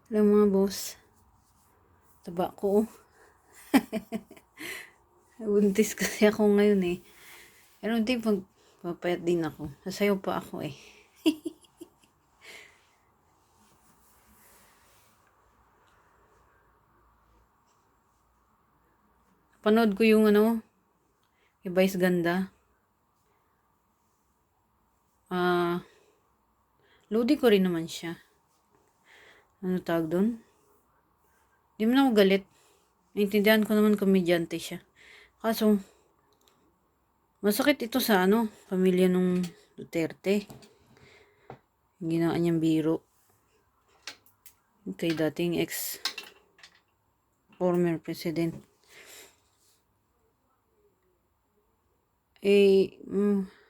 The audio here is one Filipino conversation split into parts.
Hello mga boss. Taba ko. Buntis kasi ako ngayon eh. Pero hindi papayat din ako. Sasayaw pa ako eh. Panood ko yung kay Vice Ganda. Lodi ko rin naman siya. Ano tawag doon? Di mo na ako galit. Naintindihan ko naman komedyante siya. Kaso, masakit ito sa pamilya nung Duterte. Yung ginawa niyang biro. Kay dating former president.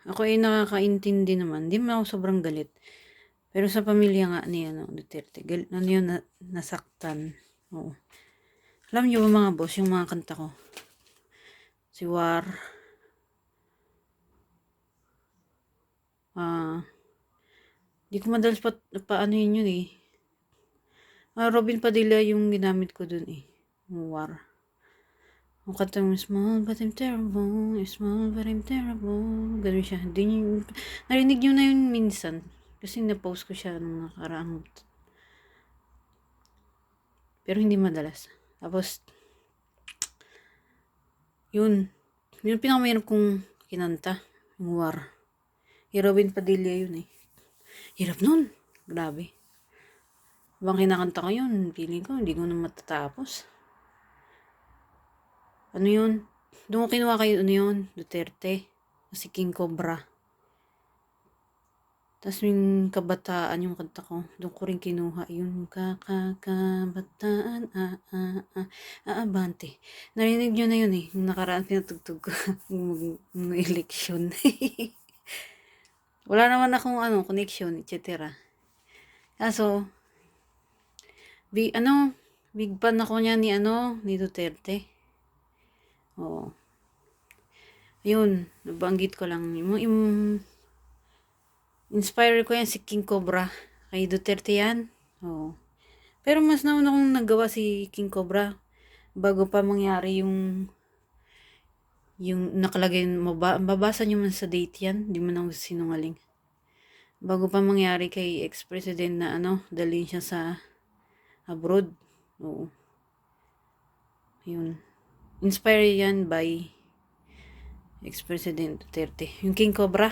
Ako ay nakakaintindi naman. Di mo ako sobrang galit. Pero sa pamilya nga ni Duterte, nasaktan. Oo. Alam niyo ba mga boss, yung mga kanta ko? Si War. Di ko madalas paano yun eh. Robin Padilla yung ginamit ko dun eh. Yung War. Ang kanta mo, small but I'm terrible, small but I'm terrible. Ganun siya. Narinig nyo na yun minsan. Kasi na-post ko siya nung nakaraang. Pero hindi madalas. Tapos, yun pinakamahirap kong kinanta. Yung War. Robin Padilla yun eh. Hirap nun. Grabe. Habang kinakanta ko yun, feeling ko, hindi ko na matatapos. Ano yun? Doon ko kinuha kayo, Duterte. Kasi King Cobra. Tapos yung kabataan yung kanta ko, doon ko rin kinuha yung kabataan, aabante. Narinig nyo na yun eh, yung nakaraan pinatugtog ko, yung eleksyon. Wala naman akong connection, etc. Kaso, big fan ako niya ni Duterte. Oo. Ayun, nabanggit ko lang. Yung inspire ko yan si King Cobra. Kay Duterte yan. Oo. Pero mas nauna kong nagawa si King Cobra bago pa mangyari yung nakalagay, mababasa nyo man sa date yan, di man ako sinungaling. Bago pa mangyari kay ex-president na dalhin siya sa abroad. Oo. Yun. Inspired yan by ex-president Duterte. Yung King Cobra.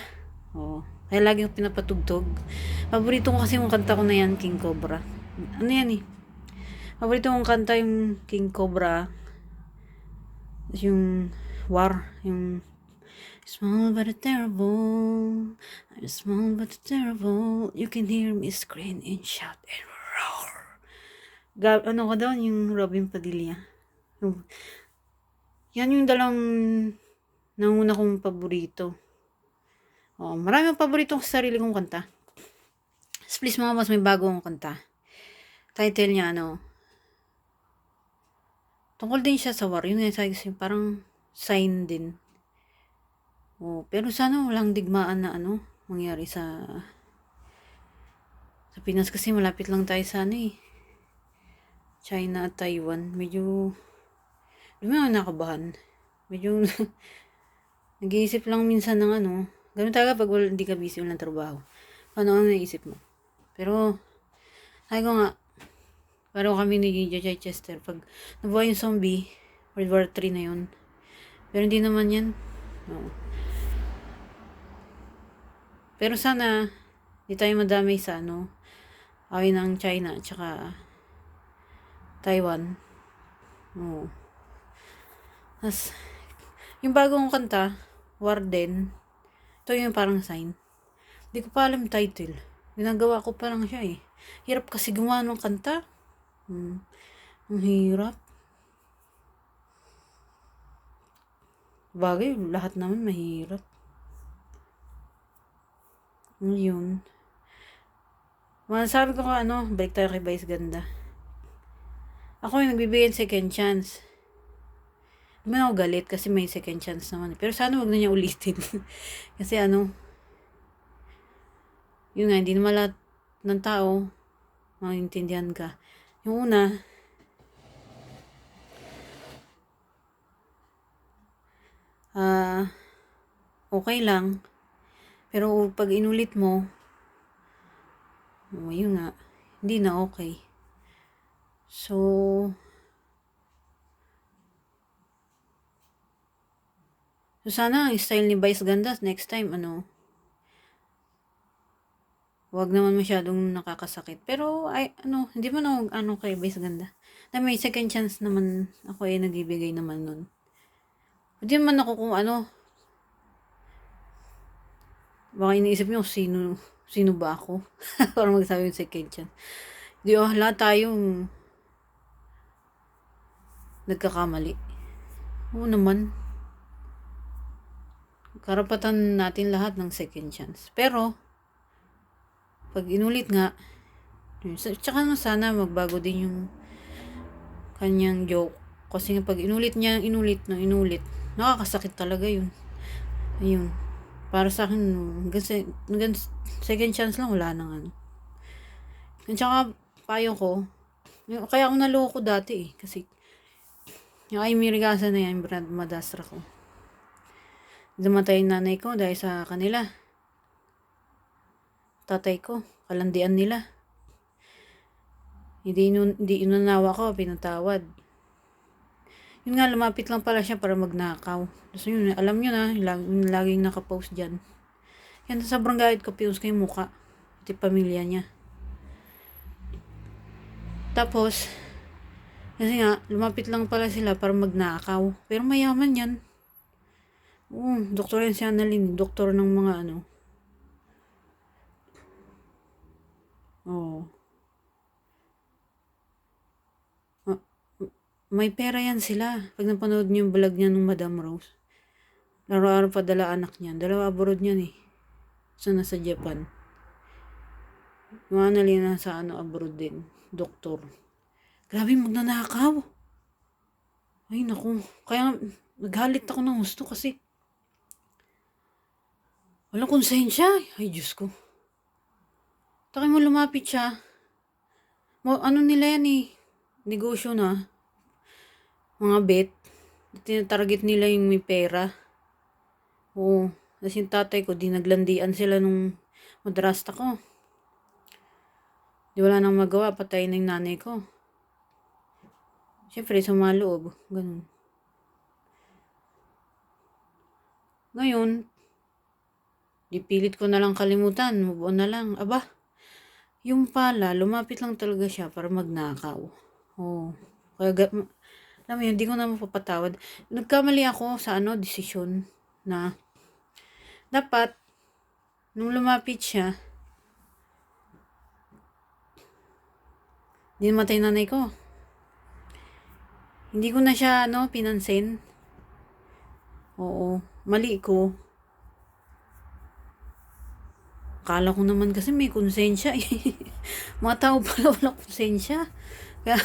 Oo. Kaya lagi ko pinapatugtog. Paborito ko kasi yung kanta ko na yan, King Cobra. Ano yan eh. Paborito kong kanta yung King Cobra. Yung War. Yung small but terrible. I'm small but terrible. You can hear me scream and shout and roar. Ano ko doon? Yung Robin Padilla. Yan yung dalawang nauna kong paborito. Marami ang paborito sa sarili kong kanta. Please mga mas may bago akong kanta. Title niya tungkol din siya sa war. Yun nga kasi parang sign din. Pero sana walang digmaan na mangyari sa Pinas kasi malapit lang tayo sa China at Taiwan. Medyo nakabahan. Medyo nag-iisip lang minsan ng ganun talaga pag hindi ka busy walang trabaho. Ano ang naisip mo? Pero sabi ko nga, parang kami ni J.J. Chester pag nabuhay yung zombie, World War 3 na yun. Pero hindi naman yan. No. Pero sana hindi tayo madamay sa away ng China at saka Taiwan. Tapos yung bagong kanta, Warden, ito yung parang sign. Hindi ko pa alam title. Ginagawa ko pa lang siya eh. Hirap kasi gumawa ng kanta. Ang hirap. Bagay, lahat naman mahirap. Yun. Sabi ko ka balik tayo kay Vice Ganda. Ako yung nagbibigay second chance. Hindi man ako galit kasi may second chance naman. Pero sana wag na niya ulitin. Kasi yun nga, hindi naman lahat ng tao maintindihan ka. Yung una, okay lang. Pero pag inulit mo, yun nga, hindi na okay. So sana ang style ni Vice ganda next time, wag naman masyadong nakakasakit. Pero, hindi mo na kay Vice ganda. Na may second chance naman ako nagbibigay naman nun. Hindi man ako kung baka iniisip nyo sino ba ako? Para magsabi yung second chance. Di lahat tayong nagkakamali. Oo naman. Karapatan natin lahat ng second chance. Pero, pag inulit nga, tsaka sana magbago din yung kanyang joke. Kasi pag inulit niya, inulit, nakakasakit talaga yun. Ayun. Para sa akin, hanggang second chance lang, wala nang At saka, payo ko, kaya ako naloko dati kasi yung ay mirigasa na yan, Brad Madastra ko. Dumatay yung nanay ko dahil sa kanila. Tatay ko, kalandian nila. Hindi inunawa ko, pinatawad. Yun nga, lumapit lang pala siya para magnakaw. So yun, alam nyo na, laging nakapost dyan. Yan, sobrang galit ko, pius ko yung muka. Pati pamilya niya. Tapos, kasi nga, lumapit lang pala sila para magnakaw. Pero mayaman yan. Doktor yan si Annalyn. Doktor ng mga may pera yan sila. Pag napanood niyo yung vlog niya ng Madam Rose. Araw-araw padala anak niya. 2 abroad niyan eh. So, nasa Japan. Yung Annalyn nasa abroad din. Doktor. Grabe magnanakaw. Ay naku. Kaya naghalit ako ng gusto kasi walang konsensya. Ay Diyos ko. Takay mo lumapit siya. Nila yan eh. Negosyo na. Mga bet. Tinatarget nila yung may pera. Oo. Kasi yung tatay ko, dinaglandian sila nung madrasta ko. Di wala nang magawa. Patay na yung nanay ko. Siyempre, sa mga loob. Ganun. Ngayon, dipilit ko na lang kalimutan. Move on na lang. Aba, yung pala, lumapit lang talaga siya para magnakaw. Oo. Kaya, alam mo yun, hindi ko na mapapatawad. Nagkamali ako sa desisyon na dapat, nung lumapit siya, di namatay nanay ko. Hindi ko na siya, pinansin. Oo. Mali ko. Akala ko naman kasi may konsensya eh. Mga tao pala wala konsensya. Kaya,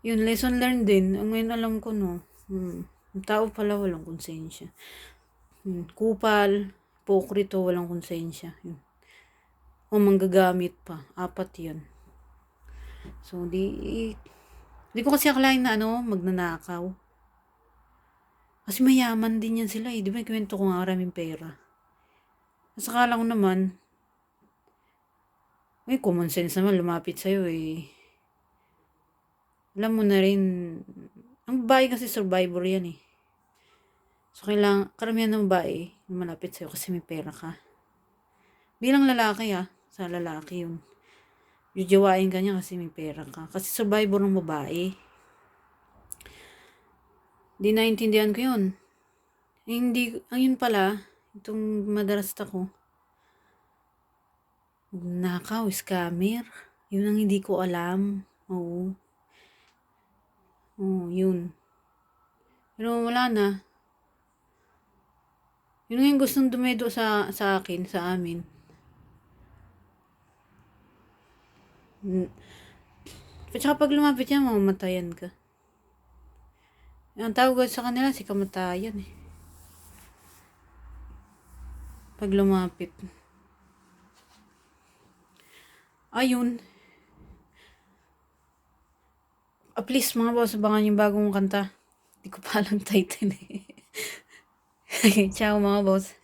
yun, lesson learned din. Ngayon alam ko, yung tao pala walang konsensya. Kupal, pokrito, walang konsensya. Yun. O manggagamit pa. 4 yan. So, di ko kasi akalain na magnanakaw. Kasi mayaman din yan sila eh. Di ba kwento ko nga maraming pera. Kasi akala ko naman, may common sense naman lumapit sa'yo eh. Alam mo na rin, ang babae kasi survivor yan eh. So, karamihan ng babae, malapit sa'yo kasi may pera ka. Bilang lalaki sa lalaki yun. Jujawain ka niya kasi may pera ka. Kasi survivor ng babae. Di naintindihan ko yun. Yun pala, itong madrasta ko, nakaw, scammer. Yun ang hindi ko alam. Oo, yun. Pero wala na. Yun nga yung gustong dumedo sa akin, sa amin. At saka pag lumapit yan, mamamatayan ka. Ang tawag sa kanila, si kamatayan eh. Pag lumapit. Ayun. Please mga boss, abangan yung bagong kanta. Hindi ko pa alam title eh. Ciao mga boss.